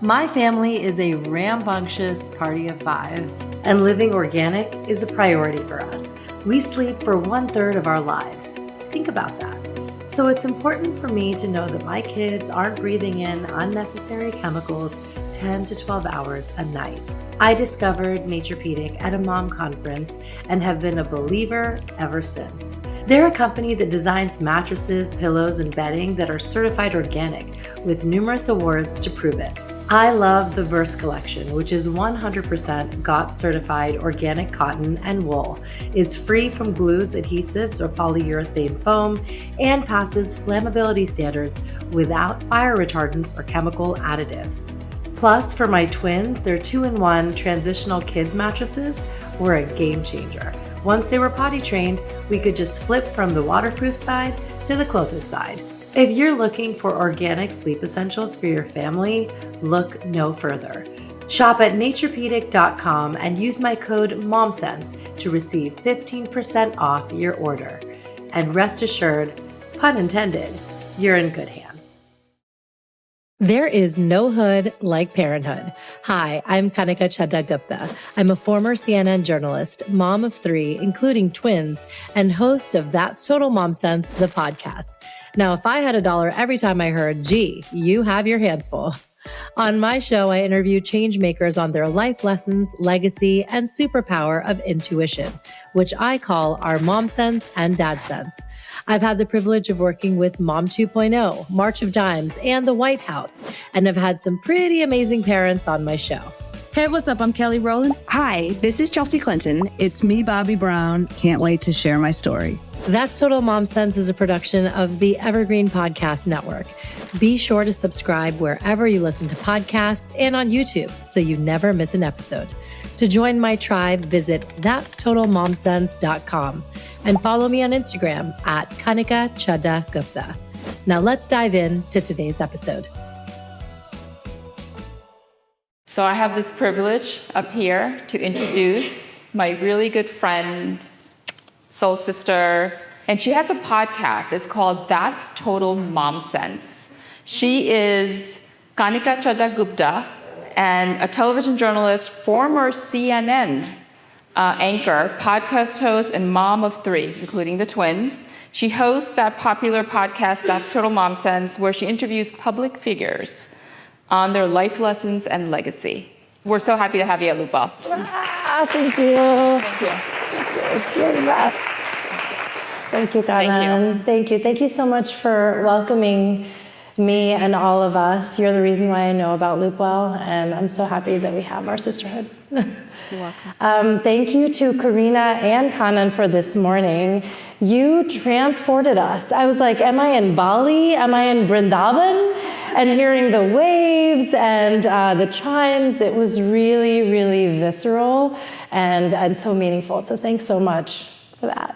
My family is a rambunctious party of 5, and living organic is a priority for us. We sleep for 1/3 of our lives. Think about that. So it's important for me to know that my kids aren't breathing in unnecessary chemicals 10 to 12 hours a night. I discovered Naturepedic at a mom conference and have been a believer ever since. They're a company that designs mattresses, pillows, and bedding that are certified organic with numerous awards to prove it. I love the Verse collection, which is 100% GOTS certified organic cotton and wool, is free from glues, adhesives, or polyurethane foam, and passes flammability standards without fire retardants or chemical additives. Plus, for my twins, their 2-in-1 transitional kids mattresses were a game changer. Once they were potty trained, we could just flip from the waterproof side to the quilted side. If you're looking for organic sleep essentials for your family, look no further. Shop at naturepedic.com and use my code MOMSENSE to receive 15% off your order. And rest assured, pun intended, you're in good hands. There is no hood like parenthood. Hi, I'm Kanika Chadda Gupta. I'm a former CNN journalist, mom of 3, including twins, and host of That's Total Mom Sense, the podcast. Now, if I had $1 every time I heard, gee, you have your hands full. On my show, I interview change makers on their life lessons, legacy, and superpower of intuition, which I call our Mom Sense and Dad Sense. I've had the privilege of working with Mom 2.0, March of Dimes, and the White House, and have had some pretty amazing parents on my show. Hey, what's up? I'm Kelly Rowland. Hi, this is Chelsea Clinton. It's me, Bobby Brown. Can't wait to share my story. That's Total Mom Sense is a production of the Evergreen Podcast Network. Be sure to subscribe wherever you listen to podcasts and on YouTube so you never miss an episode. To join my tribe, visit that'stotalmomsense.com and follow me on Instagram at Kanika Chadda Gupta. Now let's dive into today's episode. So I have this privilege up here to introduce my really good friend, soul sister, and she has a podcast. It's called That's Total Mom Sense. She is Kanika Chadda Gupta, and a television journalist, former CNN anchor, podcast host, and mom of 3, including the twins. She hosts that popular podcast, That's Total Mom Sense, where she interviews public figures on their life lessons and legacy. We're so happy to have you at Loopwell. Thank you. Thank you. You're the best. Thank you, Kanan. Thank you. Thank you so much for welcoming me and all of us. You're the reason why I know about Loopwell, and I'm so happy that we have our sisterhood. You're welcome. Thank you to Karina and Kanan for this morning. You transported us. I was like, am I in Bali? Am I in Vrindavan? And hearing the waves and the chimes, it was really, really visceral and so meaningful. So thanks so much for that.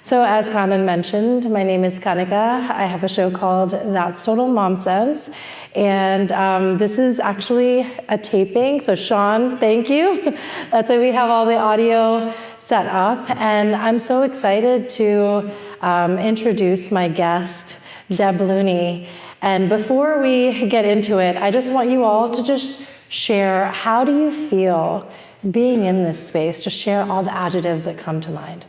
So as Kanan mentioned, my name is Kanika. I have a show called That's Total Mom Sense. And this is actually a taping. So Sean, thank you. That's why we have all the audio set up. And I'm so excited to introduce my guest, Deb Looney. And before we get into it, I just want you all to just share, how do you feel being in this space? Just share all the adjectives that come to mind.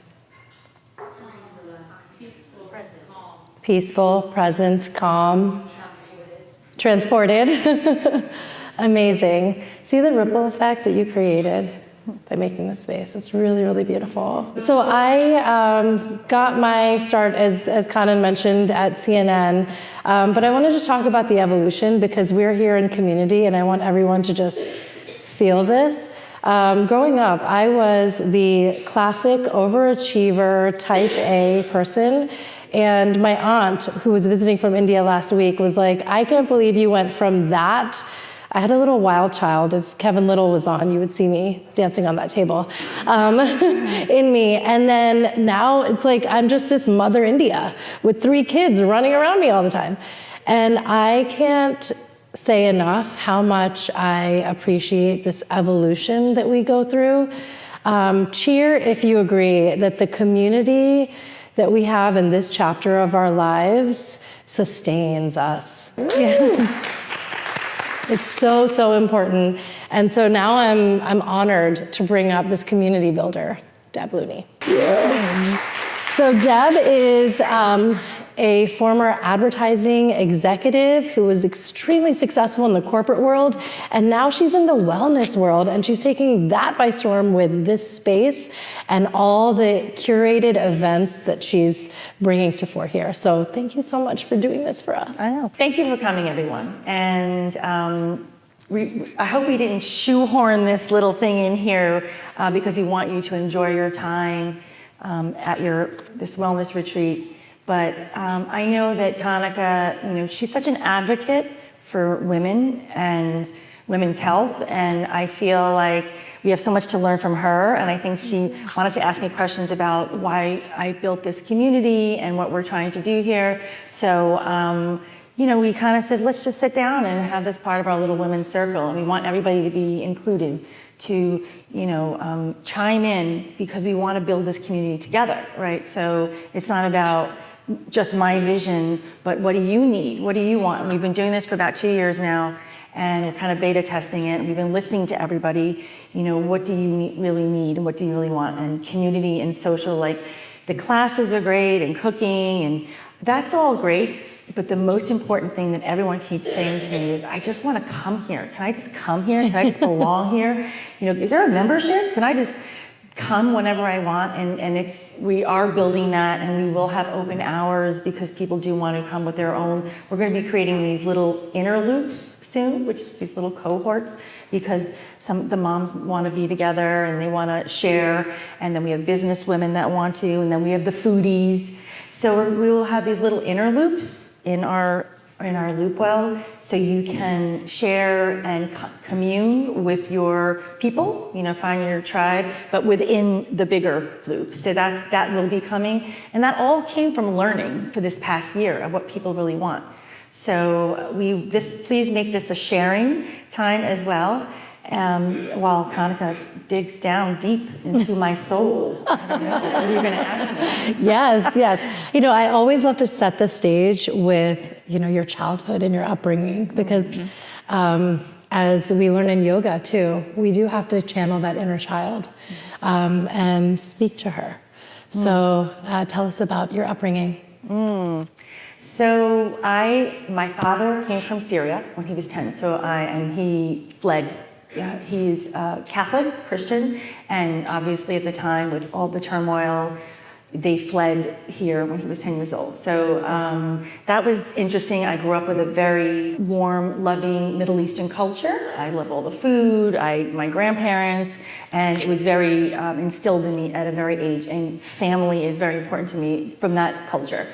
Peaceful, present, calm, transported. Amazing. See the ripple effect that you created by making this space. It's really, really beautiful. So I got my start, as Kanan mentioned, at CNN, but I wanted to talk about the evolution because we're here in community and I want everyone to just feel this. Growing up, I was the classic overachiever, type A person. And my aunt, who was visiting from India last week, was like, I can't believe you went from that. I had a little wild child. If Kevin Little was on, you would see me dancing on that table in me. And then now it's like I'm just this mother India with 3 kids running around me all the time. And I can't say enough how much I appreciate this evolution that we go through. Cheer if you agree that the community that we have in this chapter of our lives sustains us. Yeah. It's so, so important. And so now I'm honored to bring up this community builder, Deb Looney. So Deb is a former advertising executive who was extremely successful in the corporate world, and now she's in the wellness world, and she's taking that by storm with this space and all the curated events that she's bringing to fore here. So thank you so much for doing this for us. I know. Thank you for coming, everyone. And I hope we didn't shoehorn this little thing in here because we want you to enjoy your time at this wellness retreat. But I know that Kanika, she's such an advocate for women and women's health, and I feel like we have so much to learn from her, and I think she wanted to ask me questions about why I built this community and what we're trying to do here. So, we kind of said, let's just sit down and have this part of our little women's circle, and we want everybody to be included, to chime in, because we want to build this community together, right? So it's not about just my vision, but what do you need? What do you want? And we've been doing this for about 2 years now, and we're kind of beta testing it. We've been listening to everybody. What do you really need, and what do you really want? And community and social, like the classes are great, and cooking, and that's all great. But the most important thing that everyone keeps saying to me is, I just want to come here. Can I just come here? Can I just belong here? Is there a membership? Can I just come whenever I want? And we are building that, and we will have open hours because people do want to come with their own. We're going to be creating these little inner loops soon, which is these little cohorts, because the moms want to be together and they want to share. And then we have business women that want to, and then we have the foodies. So we will have these little inner loops in our Loopwell, so you can share and commune with your people, find your tribe, but within the bigger loop. So that will be coming, and that all came from learning for this past year of what people really want. So please make this a sharing time as well. While Kanika digs down deep into my soul. I don't know. What are you going to ask me? Yes. I always love to set the stage with, your childhood and your upbringing, because as we learn in yoga too, we do have to channel that inner child and speak to her. So tell us about your upbringing. So my father came from Syria when he was 10, and he fled. Yeah, he's Catholic, Christian, and obviously at the time with all the turmoil, they fled here when he was 10 years old. So that was interesting. I grew up with a very warm, loving Middle Eastern culture. I love all the food, my grandparents, and it was very instilled in me at a very age, and family is very important to me from that culture.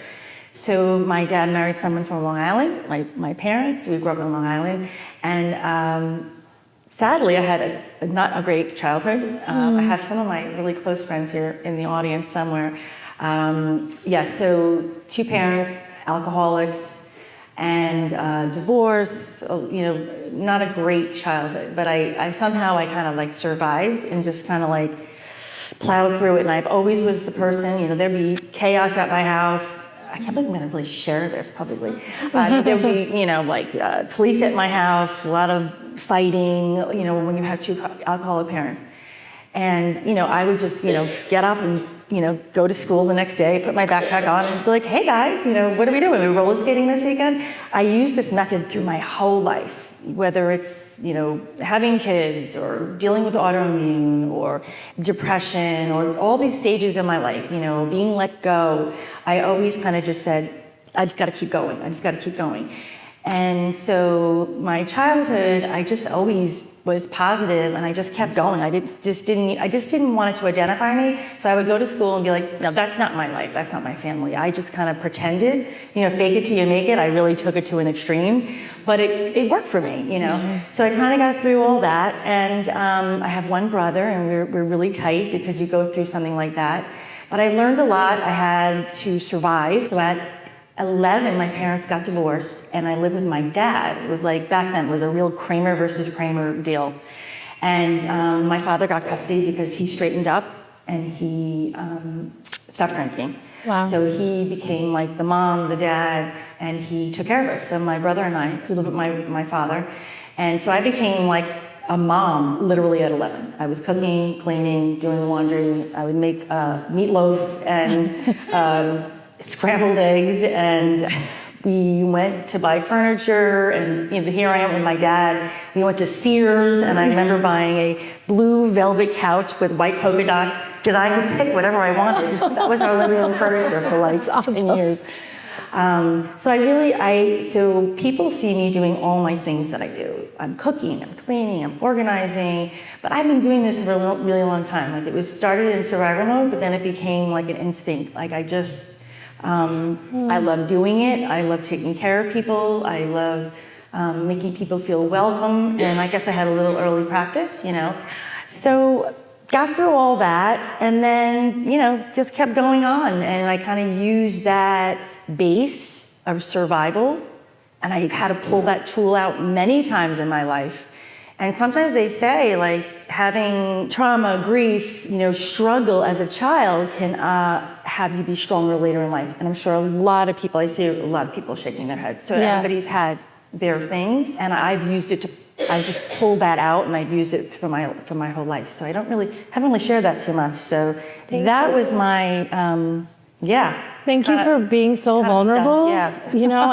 So my dad married someone from Long Island, my parents, we grew up in Long Island, and sadly, I had not a great childhood. I have some of my really close friends here in the audience somewhere. So 2 parents, alcoholics, and divorce. Not a great childhood, but I somehow kind of survived and just kind of plowed through it. And I've always was the person. There'd be chaos at my house. I can't believe I'm going to really share this publicly. There would be, police at my house, a lot of fighting, when you have 2 alcoholic parents. And, I would just, get up and, go to school the next day, put my backpack on, and just be like, hey guys, what are we doing? Are we roller skating this weekend? I use this method through my whole life, whether it's, having kids or dealing with autoimmune or depression or all these stages in my life, being let go. I always kind of just said, I just got to keep going. I just got to keep going. And so my childhood, I just always was positive, and I just kept going. I just didn't want it to identify me. So I would go to school and be like, no, that's not my life. That's not my family. I just kind of pretended, fake it till you make it. I really took it to an extreme, but it worked for me, So I kind of got through all that. And I have 1 brother, and we're really tight because you go through something like that. But I learned a lot. I had to survive. So at 11, my parents got divorced, and I lived with my dad. It was back then, it was a real Kramer versus Kramer deal. And my father got custody because he straightened up and he stopped drinking. Wow. So he became the mom, the dad, and he took care of us. So my brother and I, who lived with my father, And so I became like a mom literally at 11. I was cooking, cleaning, doing laundry. I would make meatloaf and scrambled eggs, and we went to buy furniture, and here I am with my dad. We went to Sears, and I remember buying a blue velvet couch with white polka dots because I could pick whatever I wanted. That was our living room furniture for like 10 years. So people see me doing all my things that I do. I'm cooking, I'm cleaning, I'm organizing, but I've been doing this for a really long time. Like, it was started in survival mode, but then it became like an instinct. Like, I love doing it. I love taking care of people. I love making people feel welcome. And I guess I had a little early practice, So got through all that, and then, just kept going on. And I kind of used that base of survival, and I had to pull that tool out many times in my life. And sometimes they say, like, having trauma, grief, struggle as a child can have you be stronger later in life. And I'm sure I see a lot of people shaking their heads. So Yes. Everybody's had their things, and I've used it I just pulled that out, and I've used it for my whole life. So I haven't really shared that too much. So that was my, Thank you for being so vulnerable. Yeah.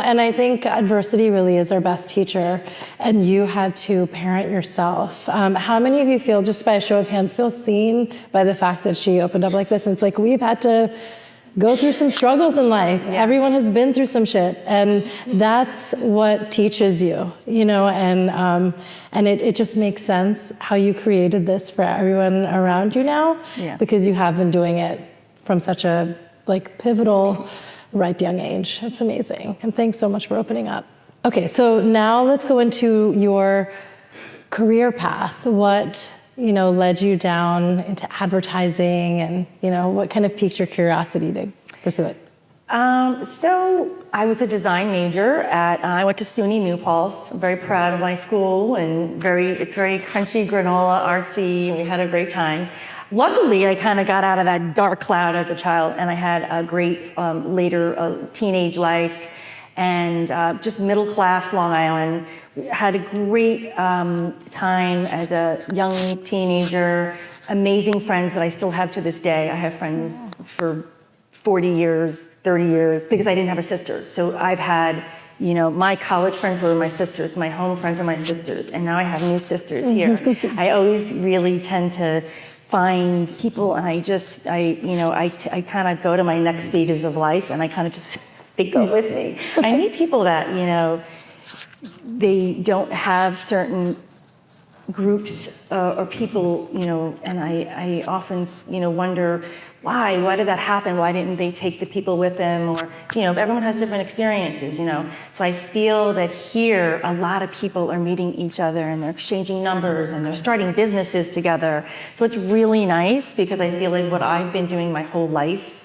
And I think adversity really is our best teacher, and you had to parent yourself. How many of you feel, just by a show of hands, feel seen by the fact that she opened up like this? And it's like, we've had to go through some struggles in life. Yeah. Everyone has been through some shit, and that's what teaches you, and it just makes sense how you created this for everyone around you now, because you have been doing it from such a pivotal, ripe young age. It's amazing. And thanks so much for opening up. Okay, so now let's go into your career path. What led you down into advertising, and what kind of piqued your curiosity to pursue it? So I was a design major I went to SUNY New Paltz. I'm very proud of my school, and it's very crunchy, granola, artsy, and we had a great time. Luckily, I kind of got out of that dark cloud as a child, and I had a great later teenage life, and just middle class Long Island. Had a great time as a young teenager. Amazing friends that I still have to this day. I have friends for 40 years, 30 years, because I didn't have a sister. So I've had, my college friends were my sisters, my home friends are my sisters, and now I have new sisters here. I always really tend to find people, and I kind of go to my next stages of life, and I kind of just, they go with me. I meet people that, they don't have certain groups or people, and I often, wonder, why did that happen? Why didn't they take the people with them? Or, everyone has different experiences, So I feel that here, a lot of people are meeting each other, and they're exchanging numbers, and they're starting businesses together. So it's really nice, because I feel like what I've been doing my whole life,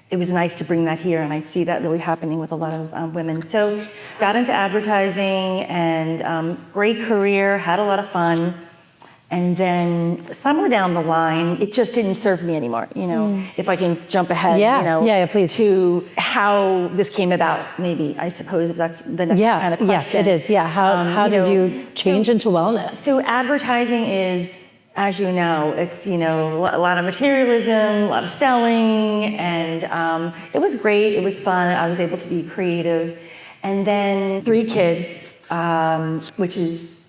it was nice to bring that here, and I see that really happening with a lot of women. So got into advertising, and great career, had a lot of fun. And then somewhere down the line, it just didn't serve me anymore. If I can jump ahead, please. To how this came about, maybe, I suppose, if that's the next kind of question. Yes, it is. Yeah. How did you change into wellness? So advertising is, as you know, it's, a lot of materialism, a lot of selling, and it was great. It was fun. I was able to be creative. And then 3 kids, which is,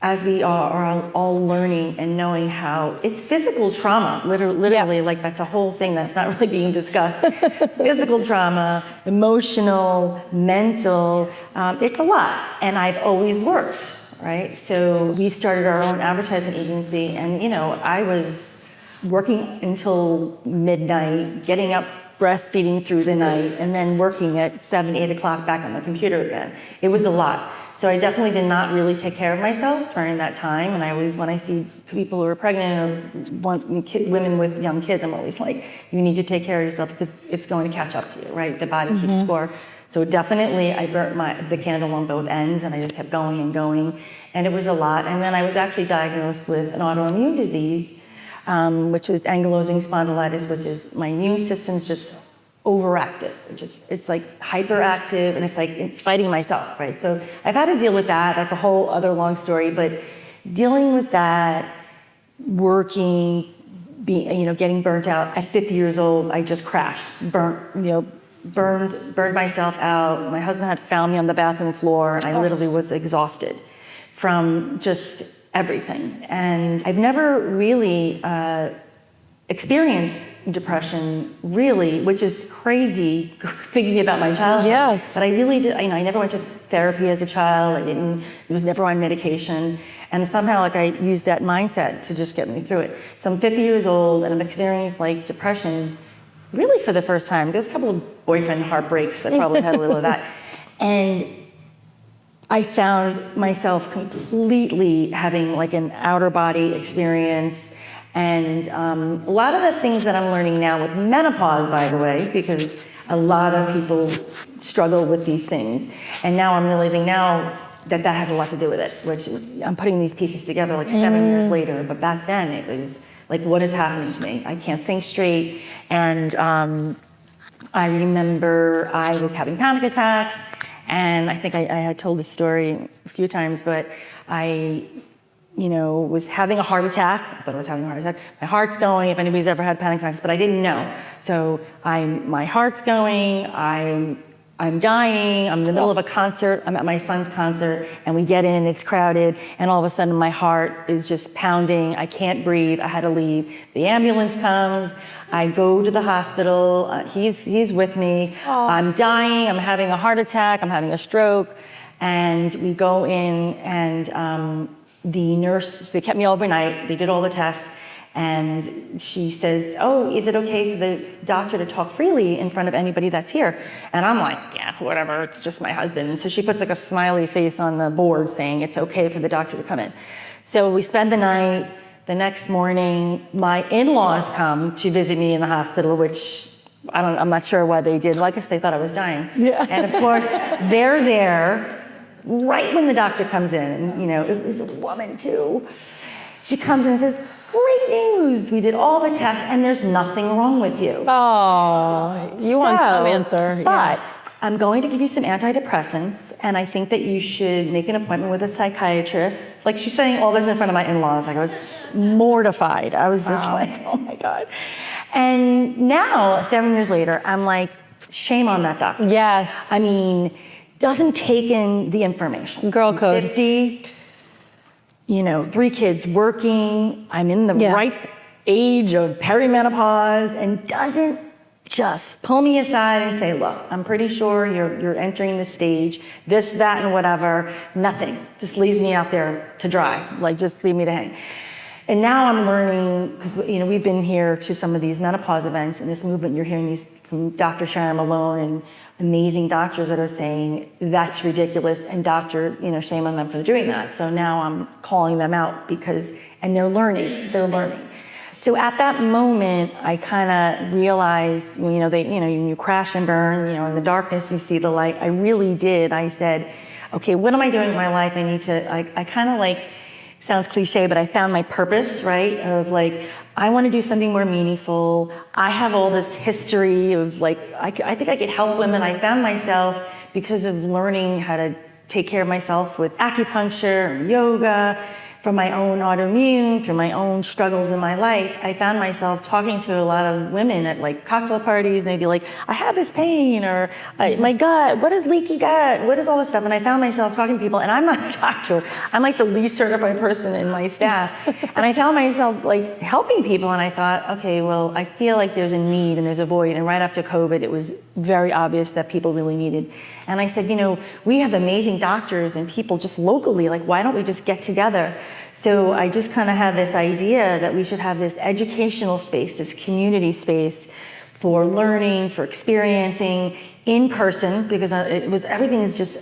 as we are all learning and knowing how it's physical trauma, literally, like that's a whole thing that's not really being discussed. Physical trauma, emotional, mental, it's a lot. And I've always worked, right? So we started our own advertising agency, and I was working until midnight, getting up, breastfeeding through the night, and then working at 7, 8 o'clock back on the computer again. It was a lot. So I definitely did not really take care of myself during that time. And I always, when I see people who are pregnant or women with young kids, I'm always like, you need to take care of yourself, because it's going to catch up to you, right? The body keeps score. So definitely I burnt the candle on both ends, and I just kept going and going. And it was a lot. And then I was actually diagnosed with an autoimmune disease, which was ankylosing spondylitis, which is my immune system's just overactive. It's like hyperactive, and it's like fighting myself, right? So I've had to deal with that. That's a whole other long story, but dealing with that, working, getting burnt out. At 50 years old, I just crashed, burned myself out. My husband had found me on the bathroom floor, and I literally was exhausted from just everything. And I've never really experienced depression, really, which is crazy thinking about my childhood. Yes. But I really did, I never went to therapy as a child. I was never on medication. And somehow, like, I used that mindset to just get me through it. So I'm 50 years old, and I'm experiencing, like, depression really for the first time. There's a couple of boyfriend heartbreaks. I probably had a little of that. And I found myself completely having, like, an outer body experience. And a lot of the things that I'm learning now with menopause, by the way, because a lot of people struggle with these things. And now I'm realizing now that has a lot to do with it, which I'm putting these pieces together like 7 years later. But back then it was like, what is happening to me? I can't think straight. And I remember I was having panic attacks. And I think I had told this story a few times, but I was having a heart attack. I thought I was having a heart attack. My heart's going, if anybody's ever had panic attacks, but I didn't know. So my heart's going, I'm dying, I'm in the middle of a concert, I'm at my son's concert, and we get in, it's crowded, and all of a sudden my heart is just pounding, I can't breathe, I had to leave. The ambulance comes, I go to the hospital, he's with me, I'm dying, I'm having a heart attack, I'm having a stroke, and we go in, and the nurse, they kept me overnight, they did all the tests, and she says, oh, is it okay for the doctor to talk freely in front of anybody that's here? And I'm like, yeah, whatever, it's just my husband. And so she puts like a smiley face on the board saying it's okay for the doctor to come in. So we spend the night. The next morning, my in-laws come to visit me in the hospital, which I'm not sure why they did. Well, I guess they thought I was dying. Yeah. And of course, they're there right when the doctor comes in. And, it was a woman too. She comes in and says, great news, we did all the tests and there's nothing wrong with you. Oh, you want some answer. But I'm going to give you some antidepressants, and I think that you should make an appointment with a psychiatrist. Like, she's saying all this in front of my in-laws. Like, I was mortified. I was just like, oh my God. And now, 7 years later, I'm like, shame on that doctor. Yes. I mean, doesn't take in the information. Girl code. 50, 3 kids working. I'm in the ripe age of perimenopause, and doesn't just pull me aside and say, look, I'm pretty sure you're entering the stage, this, that, and whatever. Nothing. Just leaves me out there to dry. Like, just leave me to hang. And now I'm learning, because we've been here to some of these menopause events, and this movement, you're hearing these from Dr. Sharon Malone and amazing doctors that are saying that's ridiculous, and doctors, shame on them for doing that. So now I'm calling them out and they're learning. So at that moment, I kind of realized, you crash and burn, in the darkness you see the light. I really did. I said, okay, what am I doing with my life? I need to, I kind of like, sounds cliche, but I found my purpose, right? Of like, I want to do something more meaningful. I have all this history of like, I think I could help women. I found myself, because of learning how to take care of myself with acupuncture and yoga, from my own autoimmune, through my own struggles in my life, I found myself talking to a lot of women at like cocktail parties, and they'd be like, I have this pain, or my gut, what is leaky gut? What is all this stuff? And I found myself talking to people, and I'm not a doctor. I'm like the least certified person in my staff. And I found myself like helping people, and I thought, okay, well, I feel like there's a need and there's a void. And right after COVID, it was very obvious that people really needed. And I said, we have amazing doctors and people just locally, like, why don't we just get together? So I just kind of had this idea that we should have this educational space, this community space for learning, for experiencing in person, because everything is just,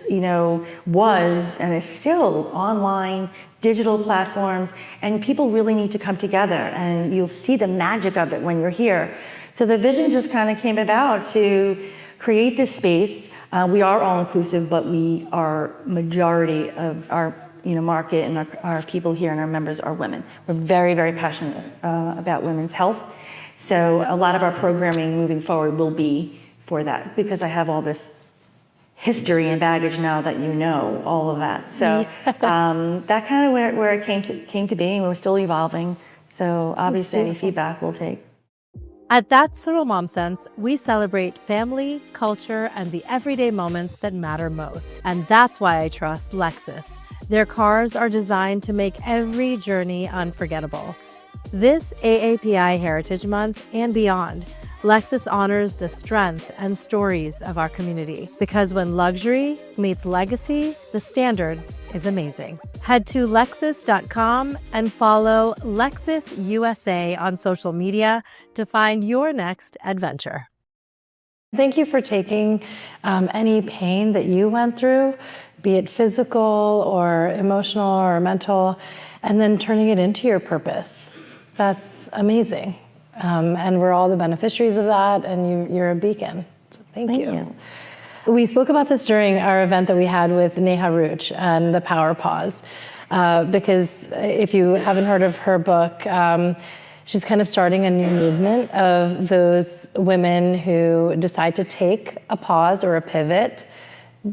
was and is still online, digital platforms, and people really need to come together, and you'll see the magic of it when you're here. So the vision just kind of came about to create this space. We are all inclusive, but we are majority of our market and our people here and our members are women. We're very, very passionate about women's health. So a lot of our programming moving forward will be for that, because I have all this history and baggage now that you know all of that. So that kind of where it came to be, and we're still evolving. So obviously any feedback we'll take. At That's Total Mom Sense, we celebrate family, culture, and the everyday moments that matter most. And that's why I trust Lexus. Their cars are designed to make every journey unforgettable. This AAPI Heritage Month and beyond, Lexus honors the strength and stories of our community, because when luxury meets legacy, the standard is amazing. Head to Lexus.com and follow Lexus USA on social media to find your next adventure. Thank you for taking any pain that you went through, be it physical or emotional or mental, and then turning it into your purpose. That's amazing. And we're all the beneficiaries of that, and you're a beacon. So thank you. We spoke about this during our event that we had with Neha Ruch and the Power Pause, because if you haven't heard of her book, she's kind of starting a new movement of those women who decide to take a pause or a pivot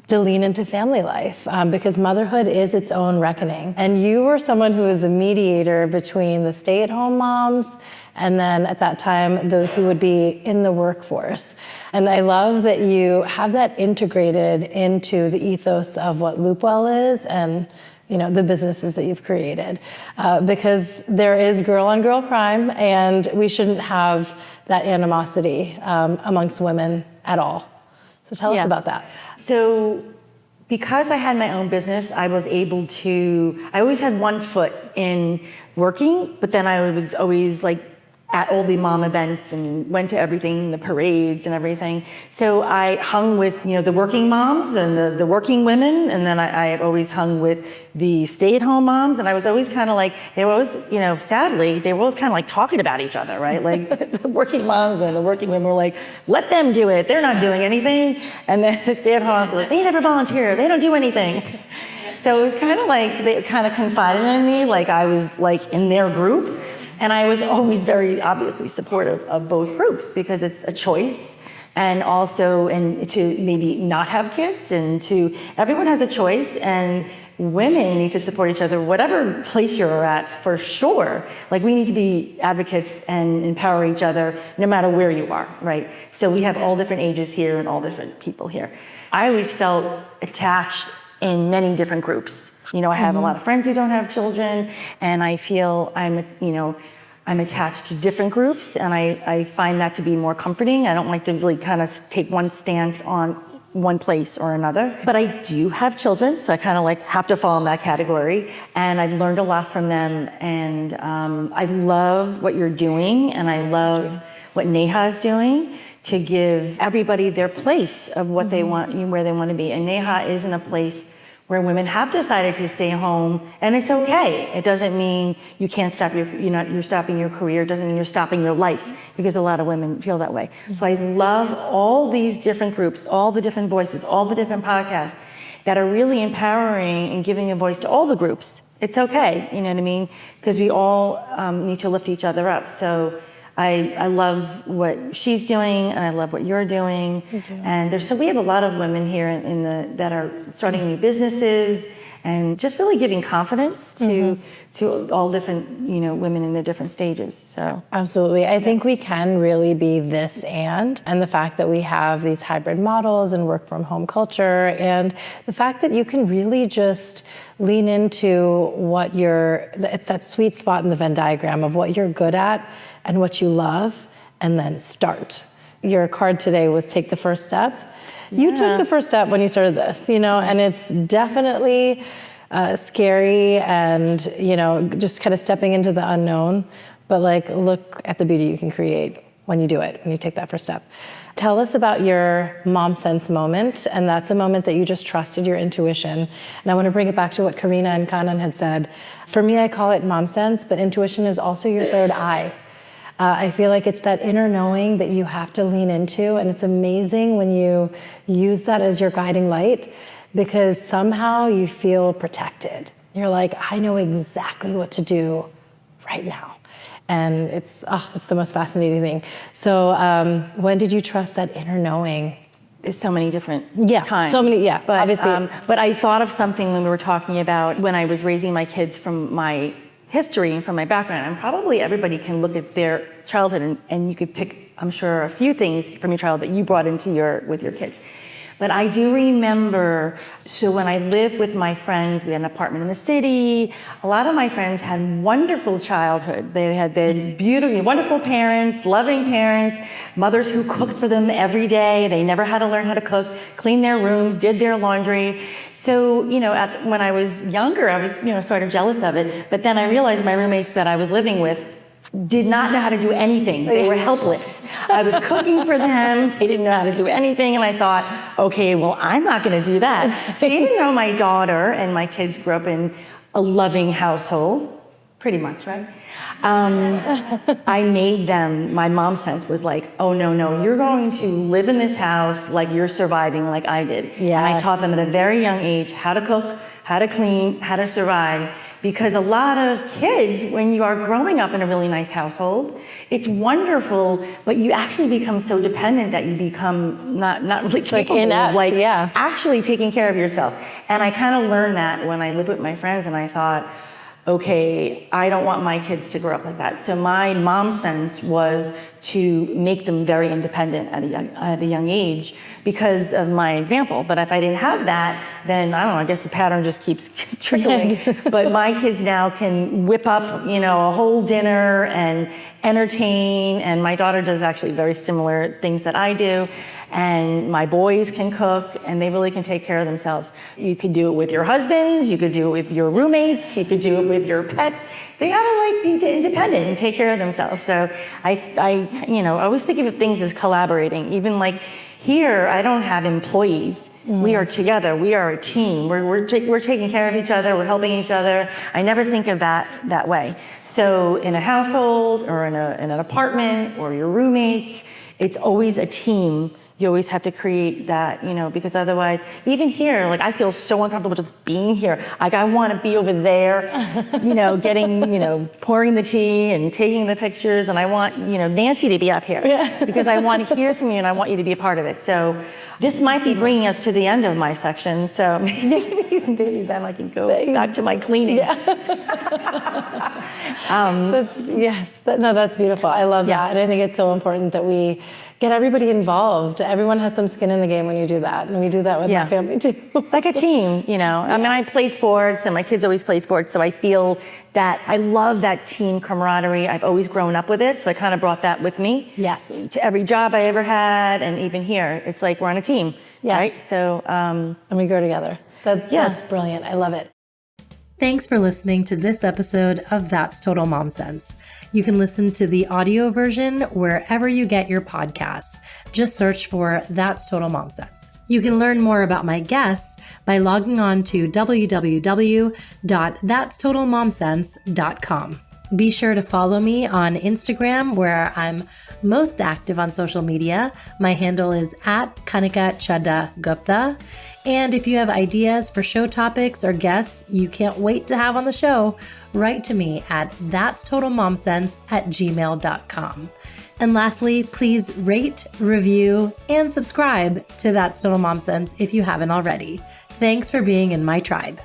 to lean into family life, because motherhood is its own reckoning. And you were someone who was a mediator between the stay-at-home moms and then at that time, those who would be in the workforce. And I love that you have that integrated into the ethos of what Loopwell is and the businesses that you've created, because there is girl-on-girl crime, and we shouldn't have that animosity amongst women at all. So tell us about that. So because I had my own business, I was able to, I always had one foot in working, but then I was always like at all the mom events and went to everything, the parades and everything. So I hung with, the working moms and the working women, and then I always hung with the stay-at-home moms, and I was always kind of like, they were always, sadly, they were always kind of like talking about each other, right? Like the working moms and the working women were like, let them do it, they're not doing anything. And then the stay-at-home moms were like, they never volunteer, they don't do anything. So it was kind of like, they kind of confided in me, like I was like in their group. And I was always very obviously supportive of both groups, because it's a choice, and also to maybe not have kids, and everyone has a choice, and women need to support each other, whatever place you're at, for sure. Like, we need to be advocates and empower each other no matter where you are, right? So we have all different ages here and all different people here. I always felt attached in many different groups. I have a lot of friends who don't have children, and I feel I'm attached to different groups, and I find that to be more comforting. I don't like to really kind of take one stance on one place or another. But I do have children, so I kind of like have to fall in that category, and I've learned a lot from them, and I love what you're doing, and I love what Neha is doing to give everybody their place of what they want, where they want to be. And Neha is in a place where women have decided to stay home, and it's okay. It doesn't mean you can't stop you're stopping your career. It doesn't mean you're stopping your life, because a lot of women feel that way. So I love all these different groups, all the different voices, all the different podcasts that are really empowering and giving a voice to all the groups. It's okay, you know what I mean? Because we all need to lift each other up. So I love what she's doing, and I love what you're doing. And we have a lot of women here that are starting new businesses, and just really giving confidence to all different women in their different stages. So absolutely, I think we can really be this and the fact that we have these hybrid models and work from home culture, and the fact that you can really just lean into it's that sweet spot in the Venn diagram of what you're good at and what you love, and then start. Your card today was take the first step. You took the first step when you started this, and it's definitely scary and, just kind of stepping into the unknown, but look at the beauty you can create when you do it, when you take that first step. Tell us about your mom sense moment, and that's a moment that you just trusted your intuition. And I want to bring it back to what Karina and Kanan had said. For me, I call it mom sense, but intuition is also your third eye. I feel like it's that inner knowing that you have to lean into, and it's amazing when you use that as your guiding light, because somehow you feel protected. You're like, I know exactly what to do right now. And it's the most fascinating thing. So when did you trust that inner knowing? It's so many different times. So many, But, obviously. But I thought of something when we were talking about when I was raising my kids from my history and from my background, and probably everybody can look at their childhood and you could pick, I'm sure, a few things from your childhood that you brought into with your kids. But I do remember, so when I lived with my friends, we had an apartment in the city. A lot of my friends had wonderful childhood. They had their beautiful, wonderful parents, loving parents, mothers who cooked for them every day. They never had to learn how to cook, clean their rooms, did their laundry. So, when I was younger, I was, sort of jealous of it. But then I realized my roommates that I was living with did not know how to do anything. They were helpless. I was cooking for them. They didn't know how to do anything. And I thought, okay, well, I'm not going to do that. So even though my daughter and my kids grew up in a loving household, pretty much, right? I made them, my mom sense was like, oh, no, you're going to live in this house like you're surviving like I did. Yes. And I taught them at a very young age how to cook, how to clean, how to survive. Because a lot of kids, when you are growing up in a really nice household, it's wonderful, but you actually become so dependent that you become not really capable of actually taking care of yourself. And I kind of learned that when I lived with my friends, and I thought, okay, I don't want my kids to grow up like that. So my mom's sense was to make them very independent at a young age because of my example. But if I didn't have that, then I don't know, I guess the pattern just keeps trickling. But my kids now can whip up, a whole dinner and entertain. And my daughter does actually very similar things that I do. And my boys can cook, and they really can take care of themselves. You could do it with your husbands, you could do it with your roommates, you could do it with your pets. They gotta be independent and take care of themselves. So I always think of things as collaborating. Even like here, I don't have employees. We are together. We are a team. We're taking care of each other. We're helping each other. I never think of that way. So in a household or in an apartment or your roommates, it's always a team. You always have to create that, because otherwise, even here, like I feel so uncomfortable just being here. Like I want to be over there, getting, pouring the tea and taking the pictures. And I want, Nancy to be up here because I want to hear from you and I want you to be a part of it. So this might be bringing us to the end of my section. So maybe then I can go back to my cleaning. That's beautiful. I love that. And I think it's so important that we get everybody involved. Everyone has some skin in the game when you do that. And we do that with my family too. It's like a team, I mean, I played sports and my kids always played sports. So I feel that I love that team camaraderie. I've always grown up with it. So I kind of brought that with me. Yes. To every job I ever had. And even here, it's like we're on a team. Yes. Right? So, and we go together. That's brilliant. I love it. Thanks for listening to this episode of That's Total Mom Sense. You can listen to the audio version wherever you get your podcasts. Just search for That's Total Mom Sense. You can learn more about my guests by logging on to www.thatstotalmomsense.com. Be sure to follow me on Instagram, where I'm most active on social media. My handle is @Kanika And if you have ideas for show topics or guests you can't wait to have on the show, write to me at thatstotalmomsense@gmail.com. And lastly, please rate, review, and subscribe to That's Total Mom Sense if you haven't already. Thanks for being in my tribe.